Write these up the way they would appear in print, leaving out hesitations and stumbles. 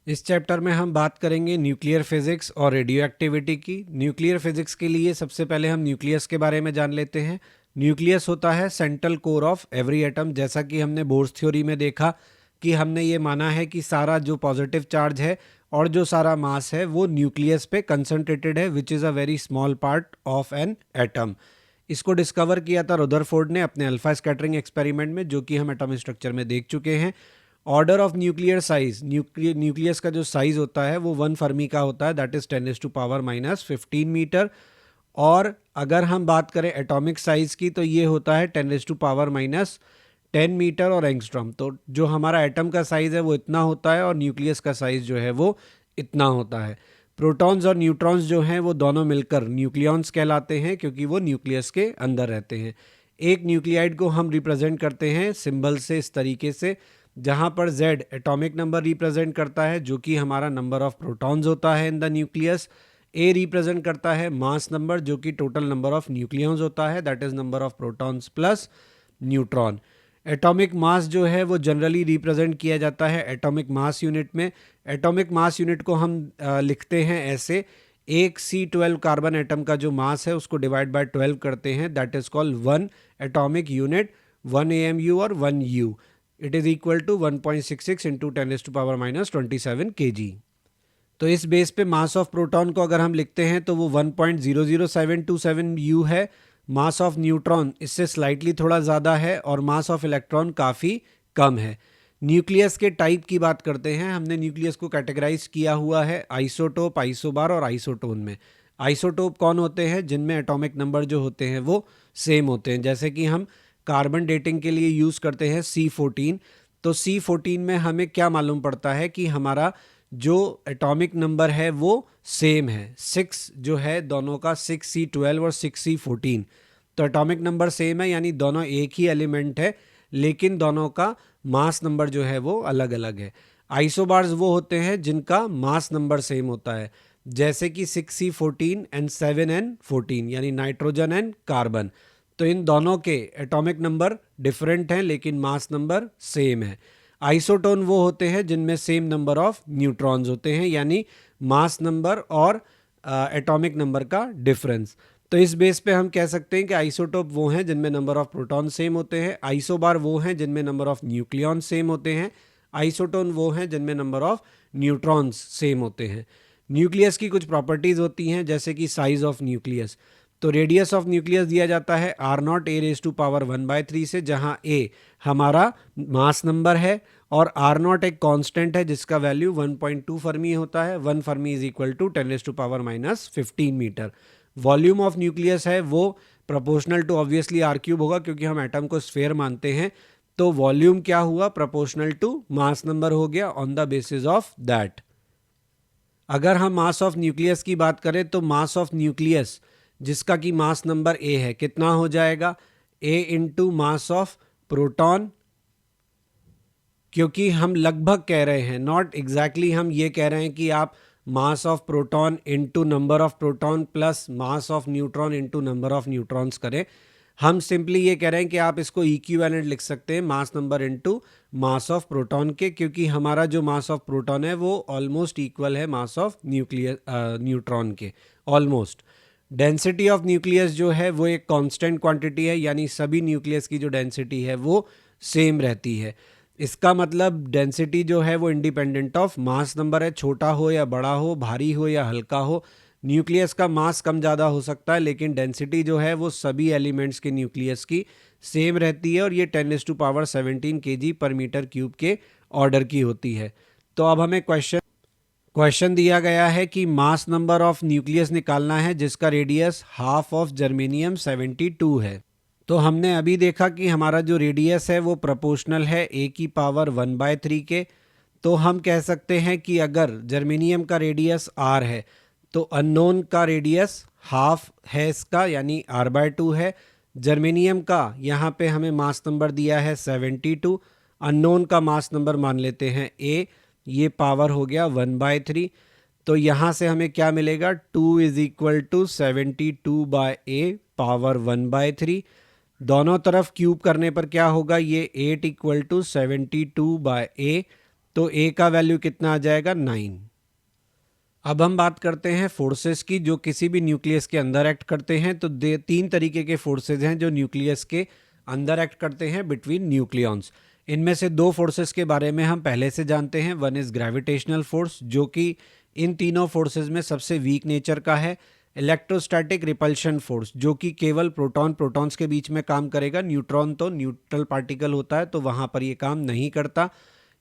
इस चैप्टर में हम बात करेंगे न्यूक्लियर फिजिक्स और रेडियो एक्टिविटी की। न्यूक्लियर फिजिक्स के लिए सबसे पहले हम न्यूक्लियस के बारे में जान लेते हैं। न्यूक्लियस होता है central core of every atom. जैसा कि हमने बोर्स थ्योरी में देखा कि हमने ये माना है कि सारा जो पॉजिटिव चार्ज है और जो सारा मास है वो न्यूक्लियस पे कंसंट्रेटेड है, which is a very small part of an atom. इसको डिस्कवर किया था रदरफोर्ड ने अपने अल्फा स्कैटरिंग एक्सपेरिमेंट में, जो कि हम एटॉमिक स्ट्रक्चर में देख चुके हैं। Order of nuclear size, nucleus का जो साइज होता है वो 1 फर्मी का होता है, दैट इज 10⁻⁻15 मीटर। और अगर हम बात करें एटॉमिक साइज की तो ये होता है 10⁻10 मीटर और एंगस्ट्रॉम। तो जो हमारा एटम का साइज है वो इतना होता है और न्यूक्लियस का साइज जो है वो इतना होता है। प्रोटॉन्स और न्यूट्रॉन्स जो हैं वो दोनों मिलकर न्यूक्लियॉन्स कहलाते हैं, क्योंकि वो न्यूक्लियस के अंदर रहते हैं। एक न्यूक्लियाइड को हम रिप्रेजेंट करते हैं सिंबल से इस तरीके से, जहाँ पर Z एटॉमिक नंबर रिप्रेजेंट करता है, जो कि हमारा नंबर ऑफ प्रोटॉन्स होता है in the nucleus. A represent करता है मास नंबर, जो कि टोटल नंबर ऑफ न्यूक्लियॉन्स होता है, that is number of protons plus neutron. Atomic mass जो है वो जनरली रिप्रेजेंट किया जाता है एटॉमिक मास यूनिट में। एटॉमिक मास यूनिट को हम लिखते हैं ऐसे, एक C12 कार्बन एटम का जो मास है उसको डिवाइड बाय 12 करते हैं, that is called 1 atomic unit, 1 AMU और 1 U। It is equal to 1.66 into 10⁻⁻27 kg। तो इस बेस पे मास ऑफ प्रोटॉन को अगर हम लिखते हैं तो वो 1.00727 U है। मास ऑफ न्यूट्रॉन इससे स्लाइटली थोड़ा ज़्यादा है और मास ऑफ इलेक्ट्रॉन काफ़ी कम है। न्यूक्लियस के टाइप की बात करते हैं। हमने न्यूक्लियस को कैटेगराइज किया हुआ है आइसोटोप, आइसोबार और आइसोटोन में। आइसोटोप कौन होते हैं? जिनमें एटॉमिक नंबर जो होते हैं वो सेम होते हैं। जैसे कि हम कार्बन डेटिंग के लिए यूज़ करते हैं C14, तो C14 में हमें क्या मालूम पड़ता है कि हमारा जो एटॉमिक नंबर है वो सेम है। 6 जो है दोनों का, 6C12 और 6C14, तो एटॉमिक नंबर सेम है, यानी दोनों एक ही एलिमेंट है, लेकिन दोनों का मास नंबर जो है वो अलग अलग है। आइसोबार्स वो होते हैं जिनका मास नंबर सेम होता है, जैसे कि 6C14 एंड 7N14, यानी नाइट्रोजन एंड कार्बन। तो इन दोनों के एटॉमिक नंबर डिफरेंट हैं लेकिन मास नंबर सेम है। आइसोटोन वो होते हैं जिनमें सेम नंबर ऑफ न्यूट्रॉन्स होते हैं, यानी मास नंबर और एटॉमिक नंबर का डिफरेंस। तो इस बेस पे हम कह सकते हैं कि आइसोटोप वो हैं जिनमें नंबर ऑफ प्रोटॉन सेम होते हैं, आइसोबार वो हैं जिनमें नंबर ऑफ न्यूक्लियॉन सेम होते हैं, आइसोटोन वो हैं जिनमें नंबर ऑफ न्यूट्रॉन्स सेम होते हैं। न्यूक्लियस की कुछ प्रॉपर्टीज़ होती हैं, जैसे कि साइज ऑफ न्यूक्लियस। तो रेडियस ऑफ न्यूक्लियस दिया जाता है R0 a⁻1/3 से, जहां a हमारा मास नंबर है और R0 एक कांस्टेंट है जिसका वैल्यू 1.2 फर्मी होता है। 1 fermi is equal to 10⁻⁻15 metre. Volume of nucleus है वो प्रोपोर्शनल टू ऑब्वियसली R³ होगा, क्योंकि हम एटम को स्फेयर मानते हैं। तो वॉल्यूम क्या हुआ? प्रोपोर्शनल टू मास नंबर हो गया on the basis of that. अगर हम मास ऑफ न्यूक्लियस की बात करें तो मास ऑफ न्यूक्लियस जिसका कि मास नंबर A है, कितना हो जाएगा? A into mass of proton, क्योंकि हम लगभग कह रहे हैं, नॉट एग्जैक्टली हम ये कह रहे हैं कि आप mass of proton into number of proton plus mass of neutron into number of neutrons करें। हम सिंपली ये कह रहे हैं कि आप इसको इक्विवेलेंट लिख सकते हैं, mass number into mass of proton के, क्योंकि हमारा जो मास ऑफ प्रोटॉन है वो ऑलमोस्ट इक्वल है मास ऑफ न्यूट्रॉन के, ऑलमोस्ट। डेंसिटी ऑफ न्यूक्लियस जो है वो एक कांस्टेंट क्वांटिटी है, यानी सभी न्यूक्लियस की जो डेंसिटी है वो सेम रहती है। इसका मतलब डेंसिटी जो है वो इंडिपेंडेंट ऑफ मास नंबर है, छोटा हो या बड़ा हो, भारी हो या हल्का हो। न्यूक्लियस का मास कम ज़्यादा हो सकता है, लेकिन डेंसिटी जो है वो सभी एलिमेंट्स के न्यूक्लियस की सेम रहती है, और ये 10⁻17 kg पर मीटर क्यूब के ऑर्डर की होती है। तो अब हमें क्वेश्चन दिया गया है कि मास नंबर ऑफ न्यूक्लियस निकालना है जिसका रेडियस हाफ ऑफ जर्मेनियम 72 है। तो हमने अभी देखा कि हमारा जो रेडियस है वो प्रोपोर्शनल है A⁻1/3 के। तो हम कह सकते हैं कि अगर जर्मेनियम का रेडियस R है तो अननोन का रेडियस हाफ है इसका, यानी R/2 है। जर्मेनियम का यहाँ पे हमें मास नंबर दिया है 72, अननोन का मास नंबर मान लेते हैं A, ये पावर हो गया 1/3। तो यहाँ से हमें क्या मिलेगा? 2 is equal to 72/A power 1/3। दोनों तरफ क्यूब करने पर क्या होगा? ये 8 इक्वल टू 72/A तो ए का वैल्यू कितना आ जाएगा 9। अब हम बात करते हैं फोर्सेस की जो किसी भी न्यूक्लियस के अंदर एक्ट करते हैं। तो 3 तरीके के फोर्सेस हैं जो न्यूक्लियस के अंदर एक्ट करते हैं बिटवीन न्यूक्लियॉन्स। इनमें से 2 फोर्सेस के बारे में हम पहले से जानते हैं। वन इज ग्रेविटेशनल फोर्स जो कि इन तीनों फोर्सेस में सबसे वीक नेचर का है। इलेक्ट्रोस्टैटिक रिपल्शन फोर्स जो कि केवल प्रोटॉन प्रोटॉन्स के बीच में काम करेगा। न्यूट्रॉन तो न्यूट्रल पार्टिकल होता है तो वहाँ पर ये काम नहीं करता,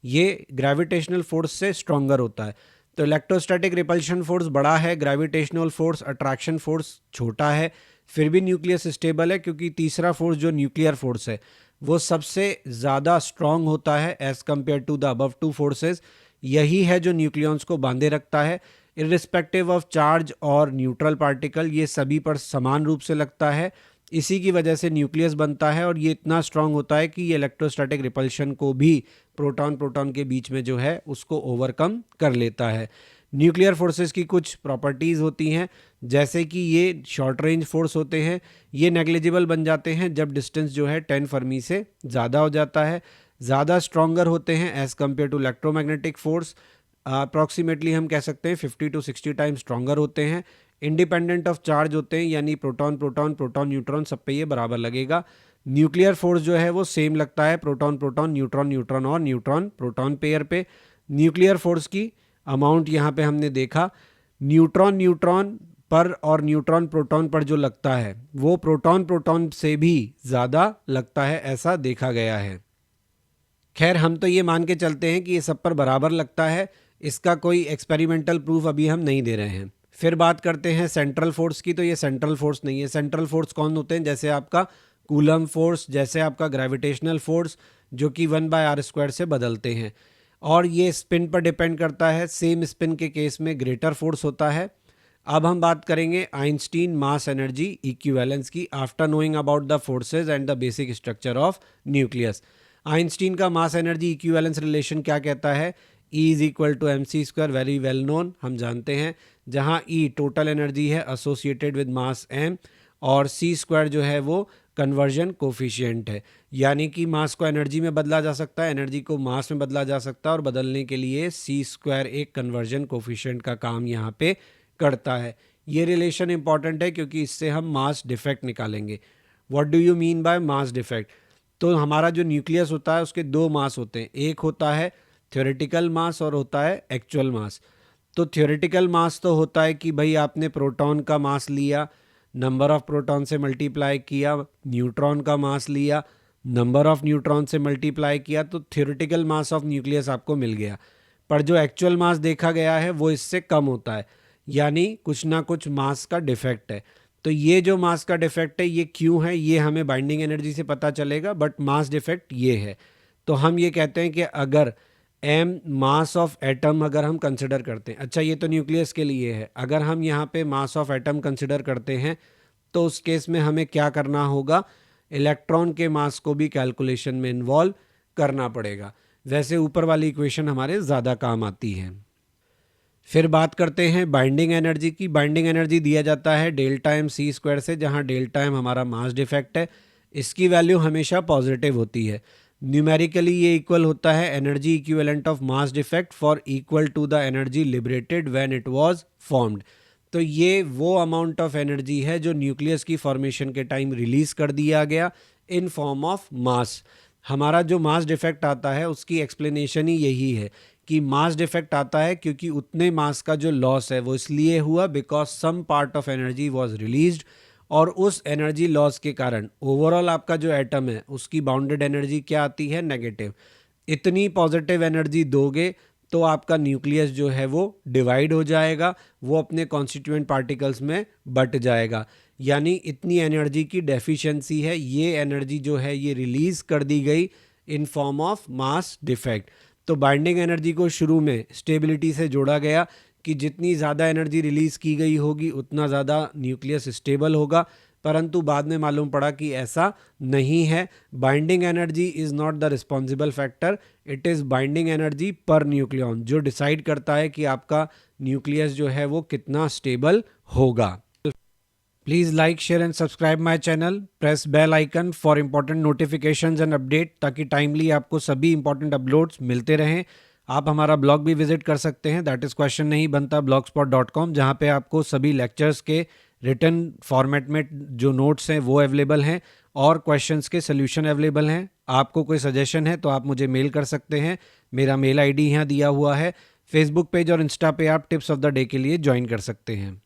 ये ग्रेविटेशनल फोर्स से स्ट्रॉन्गर होता है। तो इलेक्ट्रोस्टैटिक रिपल्शन फोर्स बड़ा है, ग्रेविटेशनल फोर्स अट्रैक्शन फोर्स छोटा है। फिर भी न्यूक्लियस स्टेबल है क्योंकि तीसरा फोर्स जो न्यूक्लियर फोर्स है वो सबसे ज़्यादा स्ट्रांग होता है as compare to the above 2 forces. यही है जो न्यूक्लियॉन्स को बांधे रखता है। इर्रिस्पेक्टिव ऑफ चार्ज और न्यूट्रल पार्टिकल ये सभी पर समान रूप से लगता है। इसी की वजह से न्यूक्लियस बनता है और ये इतना स्ट्रांग होता है कि ये इलेक्ट्रोस्टैटिक रिपल्शन को भी प्रोटॉन प्रोटॉन के बीच में जो है उसको ओवरकम कर लेता है। न्यूक्लियर फोर्सेस की कुछ प्रॉपर्टीज़ होती हैं जैसे कि ये शॉर्ट रेंज फोर्स होते हैं। ये नेग्लिजिबल बन जाते हैं जब डिस्टेंस जो है 10 फर्मी से ज़्यादा हो जाता है। ज़्यादा स्ट्रॉन्गर होते हैं as compare to electromagnetic force. Approximately हम कह सकते हैं 50 to 60 टाइम्स स्ट्रॉन्गर होते हैं। इंडिपेंडेंट ऑफ चार्ज होते हैं यानी प्रोटॉन प्रोटॉन प्रोटॉन न्यूट्रॉन सब पे ये बराबर लगेगा। न्यूक्लियर फोर्स जो है वो सेम लगता है प्रोटॉन प्रोटॉन न्यूट्रॉन न्यूट्रॉन और न्यूट्रॉन प्रोटॉन पेयर पे। न्यूक्लियर फोर्स की अमाउंट यहाँ पे हमने देखा, न्यूट्रॉन न्यूट्रॉन पर और न्यूट्रॉन प्रोटॉन पर जो लगता है वो प्रोटॉन प्रोटॉन से भी ज़्यादा लगता है, ऐसा देखा गया है। खैर हम तो ये मान के चलते हैं कि ये सब पर बराबर लगता है, इसका कोई एक्सपेरिमेंटल प्रूफ अभी हम नहीं दे रहे हैं। फिर बात करते हैं सेंट्रल फोर्स की। तो ये सेंट्रल फोर्स नहीं है। सेंट्रल फोर्स कौन होते हैं? जैसे आपका कूलम फोर्स, जैसे आपका ग्रेविटेशनल फोर्स जो कि 1/r² से बदलते हैं और ये स्पिन पर डिपेंड करता है। सेम स्पिन के केस में ग्रेटर फोर्स होता है। अब हम बात करेंगे आइंस्टीन मास एनर्जी इक्विवेलेंस की after knowing about the forces and the basic structure of nucleus. Einstein का मास एनर्जी इक्विवेलेंस रिलेशन क्या कहता है? E is equal to mc², very well known, हम जानते हैं। जहां E टोटल एनर्जी है एसोसिएटेड विद मास m और c² जो है वो कन्वर्जन कोफिशिएंट है, यानी कि मास को एनर्जी में बदला जा सकता है, एनर्जी को मास में बदला जा सकता है और बदलने के लिए c² एक कन्वर्जन कोफिशिएंट का काम यहाँ पे करता है। ये रिलेशन इंपॉर्टेंट है क्योंकि इससे हम मास डिफेक्ट निकालेंगे। What do you mean by mass defect? तो हमारा जो न्यूक्लियस होता है उसके 2 मास होते हैं, एक होता है थ्योरेटिकल मास और होता है एक्चुअल मास। तो थ्योरेटिकल मास तो होता है कि भाई आपने प्रोटॉन का मास लिया, नंबर ऑफ प्रोटॉन से मल्टीप्लाई किया, न्यूट्रॉन का मास लिया, नंबर ऑफ न्यूट्रॉन से मल्टीप्लाई किया, तो थ्योरेटिकल मास ऑफ न्यूक्लियस आपको मिल गया। पर जो एक्चुअल मास देखा गया है वो इससे कम होता है, यानी कुछ ना कुछ मास का डिफेक्ट है। तो ये जो मास का डिफेक्ट है ये क्यों है ये हमें बाइंडिंग एनर्जी से पता चलेगा, बट मास डिफेक्ट ये है। तो हम ये कहते हैं कि अगर m मास ऑफ एटम अगर हम कंसिडर करते हैं, अच्छा ये तो न्यूक्लियस के लिए है, अगर हम यहाँ पे मास ऑफ एटम कंसिडर करते हैं तो उस केस में हमें क्या करना होगा? इलेक्ट्रॉन के मास को भी कैलकुलेशन में इन्वॉल्व करना पड़ेगा। वैसे ऊपर वाली इक्वेशन हमारे ज़्यादा काम आती है। फिर बात करते हैं बाइंडिंग एनर्जी की। बाइंडिंग एनर्जी दिया जाता है डेल्टा m c² से, जहाँ डेल्टा m हमारा मास डिफेक्ट है। इसकी वैल्यू हमेशा पॉजिटिव होती है। न्यूमेरिकली ये इक्वल होता है energy equivalent of mass defect for equal to the energy liberated when it was formed. तो ये वो अमाउंट ऑफ एनर्जी है जो न्यूक्लियस की फॉर्मेशन के टाइम रिलीज कर दिया गया इन फॉर्म ऑफ मास। हमारा जो मास डिफेक्ट आता है उसकी एक्सप्लेनेशन ही यही है कि मास डिफेक्ट आता है क्योंकि उतने मास का जो लॉस है वो इसलिए हुआ because some part of energy was released, और उस एनर्जी लॉस के कारण ओवरऑल आपका जो एटम है उसकी बाउंडेड एनर्जी क्या आती है? नेगेटिव। इतनी पॉजिटिव एनर्जी दोगे तो आपका न्यूक्लियस जो है वो डिवाइड हो जाएगा, वो अपने कॉन्स्टिट्यूएंट पार्टिकल्स में बट जाएगा, यानी इतनी एनर्जी की डेफिशिएंसी है। ये एनर्जी जो है ये रिलीज कर दी गई in form of mass defect. तो बाइंडिंग एनर्जी को शुरू में स्टेबिलिटी से जोड़ा गया कि जितनी ज़्यादा एनर्जी रिलीज़ की गई होगी उतना ज़्यादा न्यूक्लियस स्टेबल होगा, परंतु बाद में मालूम पड़ा कि ऐसा नहीं है। Binding energy is not the responsible factor, it is binding energy पर न्यूक्लियॉन जो डिसाइड करता है कि आपका न्यूक्लियस जो है वो कितना स्टेबल होगा। Please like, share and subscribe my channel, press bell icon for important notifications and update, ताकि टाइमली आपको सभी इंपॉर्टेंट अपलोड्स मिलते रहें। आप हमारा ब्लॉग भी विजिट कर सकते हैं, दैट इज़ क्वेश्चन नहीं बनता blogspot.com, जहाँ पे आपको सभी लेक्चर्स के रिटन फॉर्मेट में जो नोट्स हैं वो अवेलेबल हैं और क्वेश्चंस के सोल्यूशन अवेलेबल हैं। आपको कोई सजेशन है तो आप मुझे मेल कर सकते हैं, मेरा मेल आईडी यहाँ दिया हुआ है। फेसबुक पेज और इंस्टा पे आप टिप्स ऑफ द डे के लिए ज्वाइन कर सकते हैं।